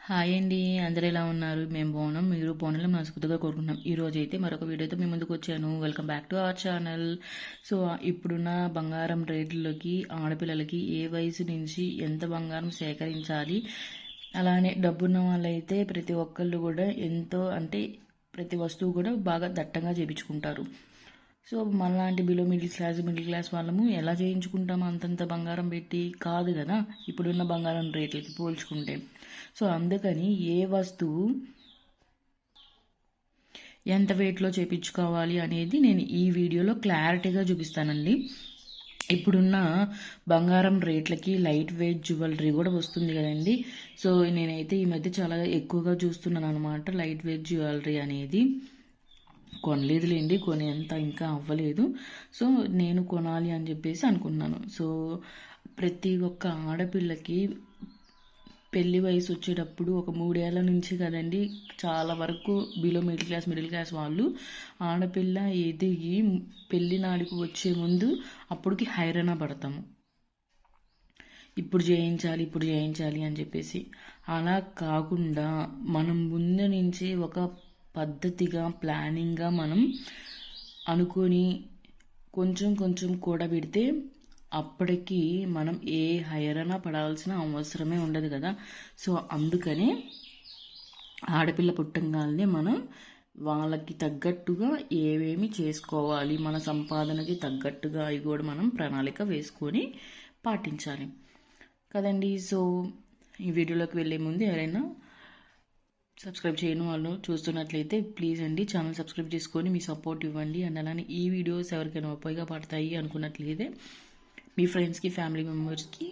Hi అండి, అందరు ఎలా ఉన్నారు? మేము బాగున్నాం, మీరు బాగున్నారో మనస్ఫూర్తిగా కోరుకుంటున్నాం. ఈరోజు అయితే మరొక వీడియోతో మీ ముందుకు వచ్చాను. Welcome back to our channel. So ఇప్పుడున్న బంగారం రేట్లకి ఆడపిల్లలకి ఏ వయసు నుంచి ఎంత బంగారం సేకరించాలి, అలానే డబ్బున్న వాళ్ళైతే ప్రతి ఒక్కళ్ళు కూడా ఎంతో అంటే ప్రతి వస్తువు కూడా బాగా దట్టంగా చేయించుకుంటారు. సో మనలాంటి మిడిల్ క్లాస్ వాళ్ళము ఎలా చేయించుకుంటాము అంతంత బంగారం పెట్టి? కాదు కదా ఇప్పుడున్న బంగారం రేట్లకి పోల్చుకుంటే. సో అందుకని ఏ వస్తువు ఎంత వెయిట్లో చేయించుకోవాలి అనేది నేను ఈ వీడియోలో క్లారిటీగా చూపిస్తానండి. ఇప్పుడున్న బంగారం రేట్లకి లైట్ వెయిట్ జ్యువెలరీ కూడా వస్తుంది కదండి. సో నేనైతే ఈ మధ్య చాలా ఎక్కువగా చూస్తున్నాను అనమాట లైట్ వెయిట్ జ్యువెలరీ అనేది. కొనలేదులేండి, కొనేంత ఇంకా అవ్వలేదు. సో నేను కొనాలి అని చెప్పేసి అనుకున్నాను. సో ప్రతి ఒక్క ఆడపిల్లకి పెళ్లి వయసు వచ్చేటప్పుడు ఒక 3 ఏళ్ల నుంచి కదండి చాలా వరకు మిడిల్ క్లాస్ వాళ్ళు ఆడపిల్ల ఎదిగి పెళ్లి నాడికి వచ్చే ముందు అప్పటికి హైరాణ పడతాము. ఇప్పుడు చేయించాలి అని చెప్పేసి. అలా కాకుండా మనం ముందు నుంచి ఒక పద్ధతిగా ప్లానింగ్గా మనం అనుకొని కొంచెం కొంచెం కూడబెడితే అప్పటికి మనం ఏ హైరాణ పడాల్సిన అవసరమే ఉండదు కదా. సో అందుకనే ఆడపిల్ల పుట్టంగానే మనం వాళ్ళకి తగ్గట్టుగా ఏమేమి చేసుకోవాలి, మన సంపాదనకి తగ్గట్టుగా అవి కూడా మనం ప్రణాళిక వేసుకొని పాటించాలి కదండి. సో ఈ వీడియోలోకి వెళ్ళే ముందు ఎవరైనా సబ్స్క్రైబ్ చేయని వాళ్ళు చూస్తున్నట్లయితే ప్లీజ్ అండి ఛానల్ సబ్స్క్రైబ్ చేసుకొని మీ సపోర్ట్ ఇవ్వండి. అండ్ అలానే ఈ వీడియోస్ ఎవరికైనా ఉపయోగపడతాయి అనుకున్నట్లయితే మీ ఫ్రెండ్స్కి ఫ్యామిలీ మెంబర్స్కి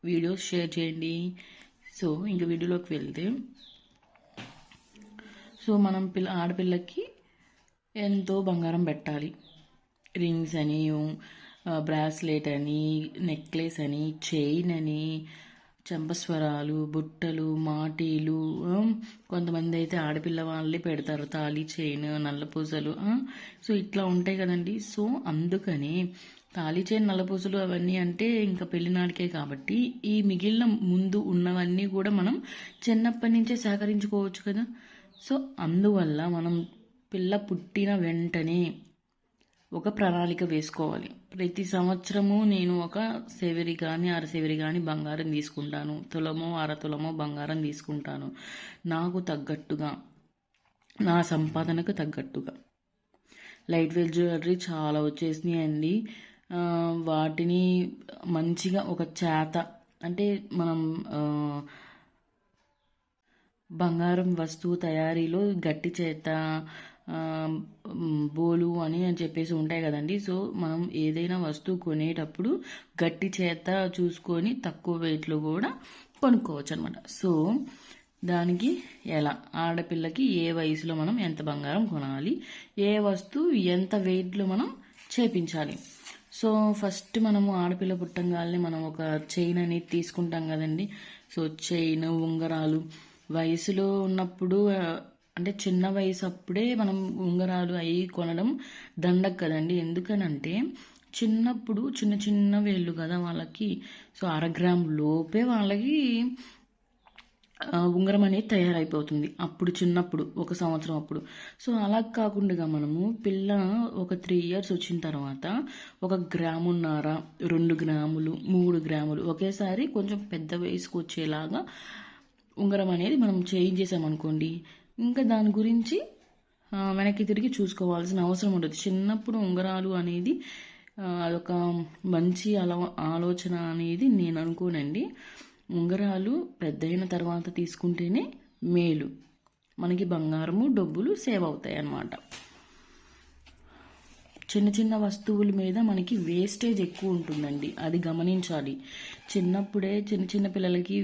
వీడియోస్ షేర్ చేయండి. సో ఇంక వీడియోలోకి వెళ్తే, సో మనం ఆడపిల్లకి ఎంతో బంగారం పెట్టాలి. రింగ్స్ అని, బ్రాస్లెట్ అని, నెక్లెస్ అని, చైన్ అని, చంపస్వరాలు, బుట్టలు, మాటీలు, కొంతమంది అయితే ఆడపిల్ల వాళ్ళే పెడతారు తాళి, చైన్, నల్లపూసలు. సో ఇట్లా ఉంటాయి కదండి. సో అందుకని తాళి, చైన్, నల్లపూసలు అవన్నీ అంటే ఇంకా పెళ్లినాడికే కాబట్టి ఈ మిగిలిన ముందు ఉన్నవన్నీ కూడా మనం చిన్నప్పటి నుంచే సేకరించుకోవచ్చు కదా. సో అందువల్ల మనం పిల్ల పుట్టిన వెంటనే ఒక ప్రణాళిక వేసుకోవాలి. ప్రతి సంవత్సరము నేను ఒక సెవరి కానీ అరసెవరి కానీ బంగారం తీసుకుంటాను, తులమో అరతులమో బంగారం తీసుకుంటాను, నాకు తగ్గట్టుగా నా సంపాదనకు తగ్గట్టుగా. లైట్ వెయిట్ జ్యువెలరీ చాలా వచ్చేసినాయి అండి. వాటిని మంచిగా ఒక చేత అంటే మనం బంగారం వస్తువు తయారీలో గట్టి చేత, బోలు అని చెప్పేసి ఉంటాయి కదండి. సో మనం ఏదైనా వస్తువు కొనేటప్పుడు గట్టి చేత చూసుకొని తక్కువ వెయిట్లో కూడా కొనుక్కోవచ్చు అనమాట. సో దానికి ఎలా ఆడపిల్లకి ఏ వయసులో మనం ఎంత బంగారం కొనాలి, ఏ వస్తువు ఎంత వెయిట్లో మనం చేపించాలి. సో ఫస్ట్ మనము ఆడపిల్ల పుట్టంగానే మనం ఒక చైన్ అనేది తీసుకుంటాం కదండి. సో చైన్, ఉంగరాలు వయసులో ఉన్నప్పుడు అంటే చిన్న వయసు అప్పుడే మనం ఉంగరాలు అవి కొనడం దండగ కదండి. ఎందుకనంటే చిన్నప్పుడు చిన్న చిన్న వేళ్ళు కదా వాళ్ళకి. సో 1/2 గ్రామ్ లోపే వాళ్ళకి ఉంగరం అనేది తయారైపోతుంది అప్పుడు చిన్నప్పుడు, 1 సంవత్సరం అప్పుడు. సో అలా కాకుండా మనము పిల్ల ఒక 3 ఇయర్స్ వచ్చిన తర్వాత 1 గ్రామున్నర, 2 గ్రాములు, 3 గ్రాములు ఒకేసారి కొంచెం పెద్ద వయసుకు వచ్చేలాగా ఉంగరం అనేది మనం చేయించేసామనుకోండి, ఇంకా దాని గురించి వెనక్కి తిరిగి చూసుకోవాల్సిన అవసరం ఉండదు. చిన్నప్పుడు ఉంగరాలు అనేది అదొక మంచి ఆలోచన అనేది నేను అనుకోనండి. ఉంగరాలు పెద్దయిన తర్వాత తీసుకుంటేనే మేలు, మనకి బంగారము డబ్బులు సేవ్ అవుతాయి అన్నమాట. చిన్న చిన్న వస్తువుల మీద మనకి వేస్టేజ్ ఎక్కువ ఉంటుందండి, అది గమనించాలి. చిన్నప్పుడే చిన్న చిన్న పిల్లలకి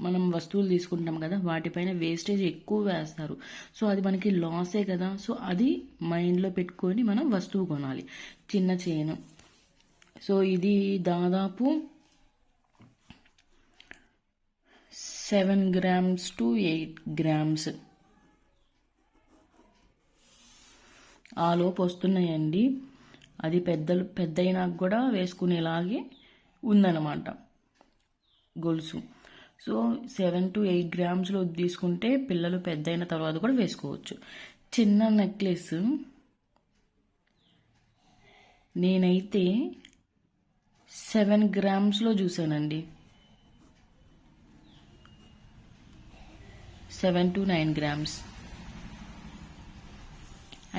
మనం వస్తువులు తీసుకుంటాం కదా, వాటిపైన వేస్టేజ్ ఎక్కువ వేస్తారు. సో అది మనకి లాసే కదా. సో అది మైండ్లో పెట్టుకొని మనం వస్తువు కొనాలి. చిన్న చైన్, సో ఇది దాదాపు 7 grams to 8 grams ఆ లోపు వస్తున్నాయండి. అది పెద్దయినాక కూడా వేసుకునేలాగే ఉందన్నమాట గొలుసు. సో 7 to 8 గ్రామ్స్లో తీసుకుంటే పిల్లలు పెద్ద అయిన తర్వాత కూడా వేసుకోవచ్చు. చిన్న నెక్లెస్ నేనైతే 7 గ్రామ్స్లో చూసానండి. 7 to 9 grams.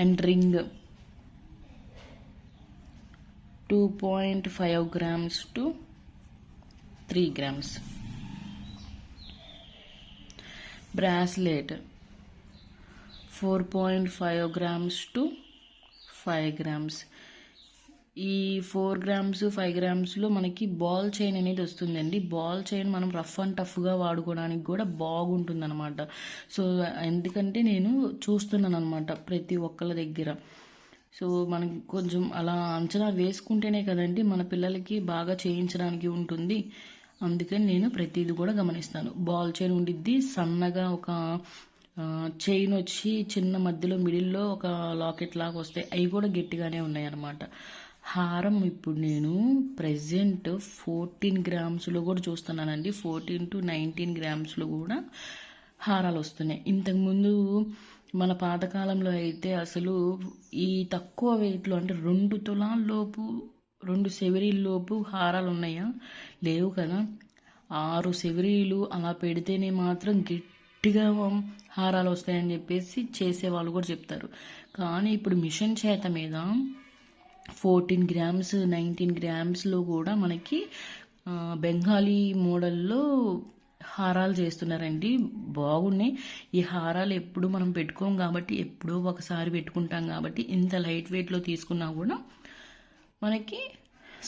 And ring 2.5 grams to 3 grams. Bracelet 4.5 grams to 5 grams. ఈ 4 grams 5 గ్రామ్స్లో మనకి బాల్ చైన్ అనేది వస్తుందండి. బాల్ చైన్ మనం రఫ్ అండ్ టఫ్గా వాడుకోవడానికి కూడా బాగుంటుంది అనమాట. సో ఎందుకంటే నేను చూస్తున్నాను అనమాట ప్రతి ఒక్కళ్ళ దగ్గర. సో మనకి కొంచెం అలా అంచనా వేసుకుంటేనే కదండి మన పిల్లలకి బాగా చేయించడానికి ఉంటుంది. అందుకని నేను ప్రతిదీ కూడా గమనిస్తాను. బాల్ చైన్ ఉండిద్ది, సన్నగా ఒక చైన్ వచ్చి చిన్న మధ్యలో మిడిల్లో ఒక లాకెట్ లాగా వస్తాయి, అవి కూడా గట్టిగానే ఉన్నాయి అన్నమాట. హారం ఇప్పుడు నేను ప్రెజెంట్ 14 గ్రామ్స్లో కూడా చూస్తున్నానండి. 14 to 19 గ్రామ్స్లో కూడా హారాలు వస్తున్నాయి. ఇంతకుముందు మన పాతకాలంలో అయితే అసలు ఈ తక్కువ వెయిట్లో అంటే 2 తులాల లోపు 2 సెవరీల లోపు హారాలు ఉన్నాయా? లేవు కదా. 6 సెవరీలు అలా పెడితేనే మాత్రం గట్టిగా హారాలు వస్తాయని చెప్పేసి చేసేవాళ్ళు కూడా చెప్తారు. కానీ ఇప్పుడు మిషన్ చేత మీద 14 గ్రామ్స్ 19 గ్రామ్స్లో కూడా మనకి బెంగాలీ మోడల్లో హారాలు చేస్తున్నారండి. బాగున్నాయి. ఈ హారాలు ఎప్పుడు మనం పెట్టుకోం కాబట్టి, ఎప్పుడో ఒకసారి పెట్టుకుంటాం కాబట్టి ఇంత లైట్ వెయిట్లో తీసుకున్నా కూడా మనకి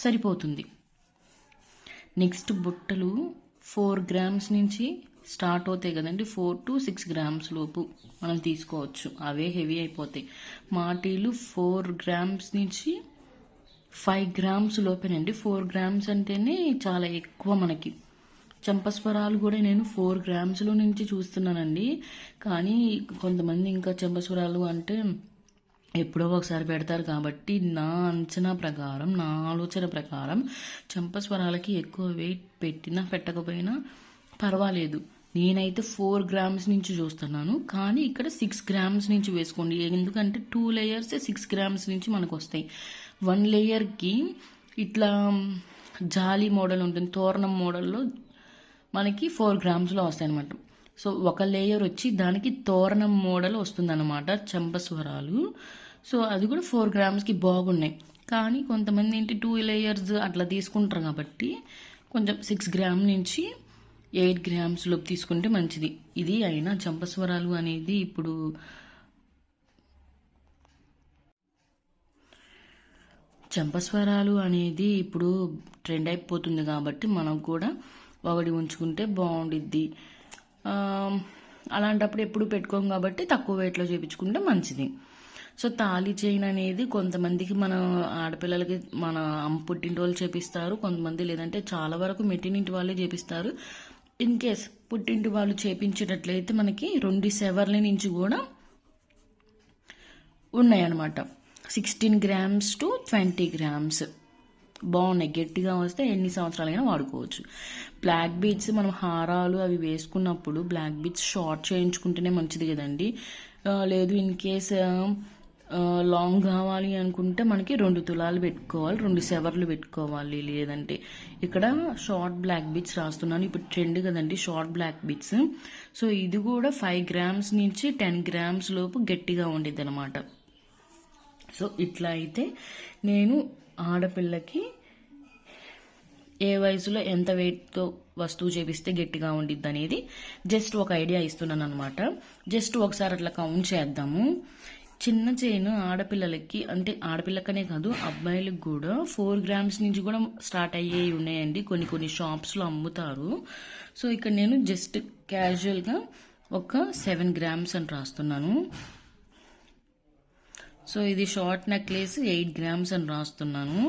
సరిపోతుంది. నెక్స్ట్ బుట్టలు 4 గ్రామ్స్ నుంచి స్టార్ట్ అవుతాయి కదండి. 4 to 6 గ్రామ్స్ లోపు మనం తీసుకోవచ్చు, అవే హెవీ అయిపోతాయి. మాటీలు 4 గ్రామ్స్ నుంచి 5 గ్రామ్స్ లోపేనండి. 4 గ్రామ్స్ అంటేనే చాలా ఎక్కువ మనకి. చంపస్వరాలు కూడా నేను 4 గ్రామ్స్లో నుంచి చూస్తున్నానండి. కానీ కొంతమంది ఇంకా చంపస్వరాలు అంటే ఎప్పుడో ఒకసారి పెడతారు కాబట్టి నా అంచనా ప్రకారం, నా ఆలోచన ప్రకారం చంపస్వరాలకి ఎక్కువ వెయిట్ పెట్టినా పెట్టకపోయినా పర్వాలేదు. నేనైతే 4 గ్రామ్స్ నుంచి చూస్తున్నాను. కానీ ఇక్కడ 6 గ్రామ్స్ నుంచి వేసుకోండి. ఎందుకంటే 2 లేయర్స్ 6 గ్రామ్స్ నుంచి మనకు వస్తాయి. 1 లేయర్కి ఇట్లా జాలీ మోడల్ ఉంటుంది, తోరణం మోడల్లో మనకి 4 గ్రామ్స్లో వస్తాయి అనమాట. సో ఒక లేయర్ వచ్చి దానికి తోరణం మోడల్ వస్తుందన్నమాట చంపస్వరాలు. సో అది కూడా 4 గ్రామ్స్కి బాగున్నాయి. కానీ కొంతమంది ఏంటి 2 లేయర్స్ అట్లా తీసుకుంటారు కాబట్టి కొంచెం 6 గ్రామ్ నుంచి 8 గ్రామ్స్లో తీసుకుంటే మంచిది. ఇది అయినా చంపస్వరాలు అనేది ఇప్పుడు ట్రెండ్ అయిపోతుంది కాబట్టి మనం కూడా ఒకటి ఉంచుకుంటే బాగుండిద్ది. అలాంటప్పుడు ఎప్పుడు పెట్టుకోం కాబట్టి తక్కువ వెయిట్లో చేయించుకుంటే మంచిది. సో తాళి చైన్ అనేది కొంతమందికి మన ఆడపిల్లలకి మన పుట్టింటి వాళ్ళు చేపిస్తారు, కొంతమంది లేదంటే చాలా వరకు మెట్టినింటి వాళ్ళే చేపిస్తారు. ఇన్ కేస్ పుట్టింటి వాళ్ళు చేపించేటట్లయితే మనకి 2 సెవర్ల నుంచి కూడా ఉన్నాయన్నమాట. 16 గ్రామ్స్ to 20 గ్రామ్స్ బాగున్నాయి. గట్టిగా వస్తే ఎన్ని సంవత్సరాలైనా వాడుకోవచ్చు. బ్లాక్ బీడ్స్ మనం హారాలు అవి వేసుకున్నప్పుడు బ్లాక్ బీడ్స్ షార్ట్ చేయించుకుంటేనే మంచిది కదండి. లేదు ఇన్ కేస్ లాంగ్ కావాలి అనుకుంటే మనకి 2 తులాలు పెట్టుకోవాలి, 2 సెవర్లు పెట్టుకోవాలి. లేదంటే ఇక్కడ షార్ట్ బ్లాక్ బీడ్స్ రాస్తున్నాను. ఇప్పుడు ట్రెండ్ కదండి షార్ట్ బ్లాక్ బీడ్స్. సో ఇది కూడా 5 గ్రామ్స్ నుంచి 10 గ్రామ్స్ లోపు గట్టిగా ఉండిద్ది అనమాట. సో ఇట్లా అయితే నేను ఆడపిల్లకి ఏ వయసులో ఎంత వెయిట్తో వస్తువు చేపిస్తే గట్టిగా ఉండిద్ది అనేది జస్ట్ ఒక ఐడియా ఇస్తున్నాను అనమాట. జస్ట్ ఒకసారి అట్లా కౌంట్ చేద్దాము. చిన్న చైన్ ఆడపిల్లలకి, అంటే ఆడపిల్లకనే కాదు అబ్బాయిలకు కూడా 4 గ్రామ్స్ నుంచి కూడా స్టార్ట్ అయ్యేవి ఉన్నాయండి. కొన్ని షాప్స్లో అమ్ముతారు. సో ఇక్కడ నేను జస్ట్ క్యాజువల్గా ఒక 7 గ్రామ్స్ అని రాస్తున్నాను. సో ఇది షార్ట్ నెక్లెస్ 8 గ్రామ్స్ అని రాస్తున్నాను.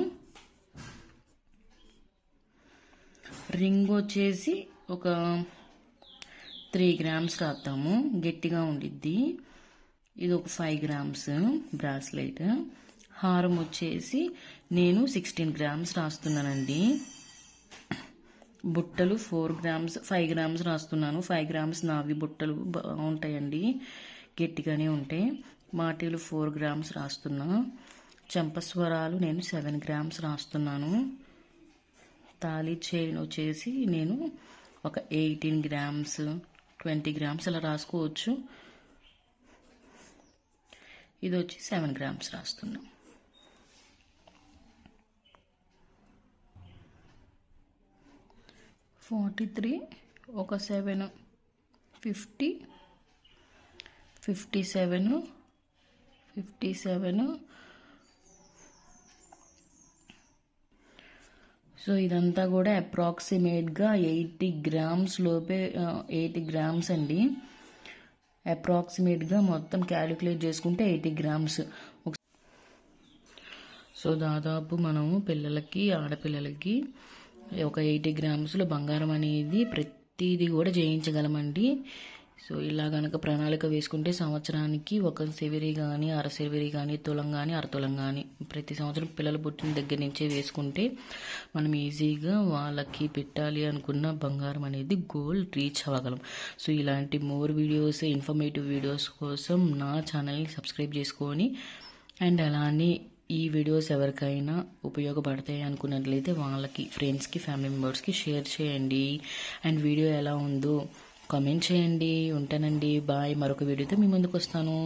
రింగ్ వచ్చేసి ఒక 3 గ్రామ్స్ రాస్తాము, గట్టిగా ఉండిద్ది. ఇది ఒక 5 గ్రామ్స్ బ్రాస్లెట్. హారం వచ్చేసి నేను 16 గ్రామ్స్ రాస్తున్నానండి. బుట్టలు 4 గ్రామ్స్ 5 గ్రామ్స్ రాస్తున్నాను. 5 గ్రామ్స్ నావి బుట్టలు బాగుంటాయండి, గట్టిగానే ఉంటాయి. మాటీలు 4 గ్రామ్స్ రాస్తున్నా. చంపస్వరాలు నేను 7 గ్రామ్స్ రాస్తున్నాను. తాళీ చైన్ వచ్చేసి నేను ఒక 18 గ్రామ్స్ 20 గ్రామ్స్ అలా రాసుకోవచ్చు. ఇది వచ్చి 7 గ్రామ్స్ రాస్తున్నాం. $43 ఒక 7 50 57 సో ఇదంతా కూడా అప్రాక్సిమేట్గా 80 గ్రామ్స్ లోపే 80 గ్రామ్స్ అండి. అప్రాక్సిమేట్గా మొత్తం క్యాలిక్యులేట్ చేసుకుంటే 80 గ్రామ్స్. సో దాదాపు మనము పిల్లలకి ఆడపిల్లలకి ఒక 80 గ్రామ్స్లో బంగారం అనేది ప్రతిదీ కూడా చేయించగలమండి. సో ఇలా కనుక ప్రణాళిక వేసుకుంటే సంవత్సరానికి ఒక సెవిరి కానీ అర సెవిరి కానీ తులం కానీ అరతులం కానీ ప్రతి సంవత్సరం పిల్లలు పుట్టిన దగ్గర నుంచే వేసుకుంటే మనం ఈజీగా వాళ్ళకి పెట్టాలి అనుకున్న బంగారం అనేది గోల్ రీచ్ అవ్వగలం. సో ఇలాంటి మోర్ వీడియోస్, ఇన్ఫర్మేటివ్ వీడియోస్ కోసం నా ఛానల్ని సబ్స్క్రైబ్ చేసుకొని అండ్ అలానే ఈ వీడియోస్ ఎవరికైనా ఉపయోగపడతాయి అనుకున్నట్లయితే వాళ్ళకి, ఫ్రెండ్స్కి, ఫ్యామిలీ మెంబర్స్కి షేర్ చేయండి. అండ్ వీడియో ఎలా ఉందో కామెంట్ చేయండి. ఉంటానండి, బాయ్. మరొక వీడియోతో మీ ముందుకు వస్తాను.